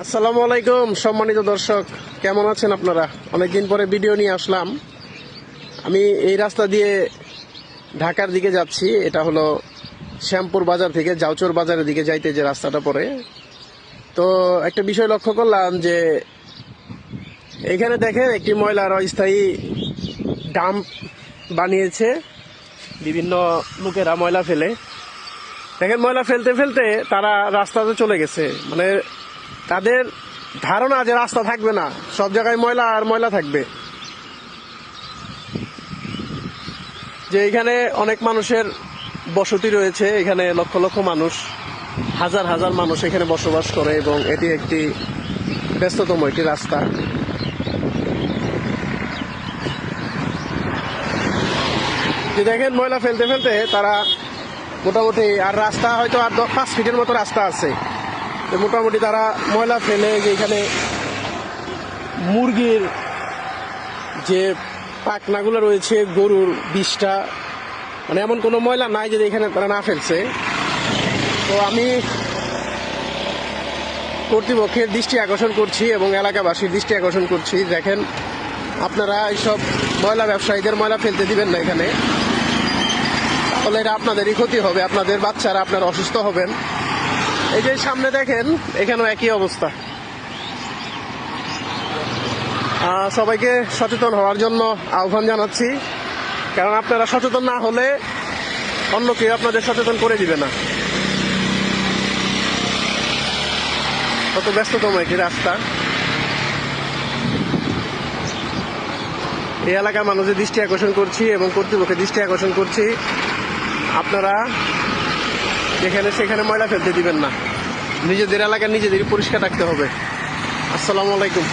আসসালামু আলাইকুম সম্মানিত দর্শক, কেমন আছেন আপনারা? অনেকদিন পরে ভিডিও নিয়ে আসলাম। আমি এই রাস্তা দিয়ে ঢাকার দিকে যাচ্ছি। এটা হলো শ্যামপুর বাজার থেকে জাউচর বাজারের দিকে যাইতে যে রাস্তাটা পড়ে। তো একটা বিষয় লক্ষ্য করলাম যে এখানে দেখেন একটি ময়লার অস্থায়ী ডাম্প বানিয়েছে। বিভিন্ন লোকেরা ময়লা ফেলে, দেখেন ময়লা ফেলতে ফেলতে তারা রাস্তাতে চলে গেছে। মানে তাদের ধারণা যে রাস্তা থাকবে না, সব জায়গায় ময়লা আর ময়লা থাকবে। যে এখানে অনেক মানুষের বসতি রয়েছে, এখানে লক্ষ লক্ষ মানুষ, হাজার হাজার মানুষ এখানে বসবাস করে এবং এটি একটি ব্যস্ততম একটি রাস্তা। যে দেখেন ময়লা ফেলতে ফেলতে তারা মোটামুটি, আর রাস্তা হয়তো আর 5 ফিটের মতো রাস্তা আছে, মোটামুটি তারা ময়লা ফেলে যে এখানে মুরগির যে পাখনাগুলো রয়েছে, গরুর বিষটা, মানে এমন কোনো ময়লা নাই যে এখানে তারা না ফেলছে। তো আমি কর্তৃপক্ষের দৃষ্টি আকর্ষণ করছি এবং এলাকাবাসীর দৃষ্টি আকর্ষণ করছি, দেখেন আপনারা এইসব ময়লা ব্যবসায়ীদের ময়লা ফেলতে দিবেন না এখানে, তাহলে এটা আপনাদেরই ক্ষতি হবে, আপনাদের বাচ্চারা আপনারা অসুস্থ হবেন। এই যে সামনে দেখেন, এখানেও একই অবস্থা। সবাইকে সচেতন হওয়ার জন্য আহ্বান জানাচ্ছি, কারণ আপনারা সচেতন না হলে অন্য কেউ আপনাদের সচেতন করে দিবে না। কত ব্যস্ততম একটি রাস্তা। এই এলাকার মানুষের দৃষ্টি আকর্ষণ করছি এবং কর্তৃপক্ষের দৃষ্টি আকর্ষণ করছি, আপনারা যেখানে সেখানে ময়লা ফেলতে দিবেন না। নিজেদের এলাকা নিজেদেরই পরিষ্কার রাখতে হবে। আসসালামু আলাইকুম।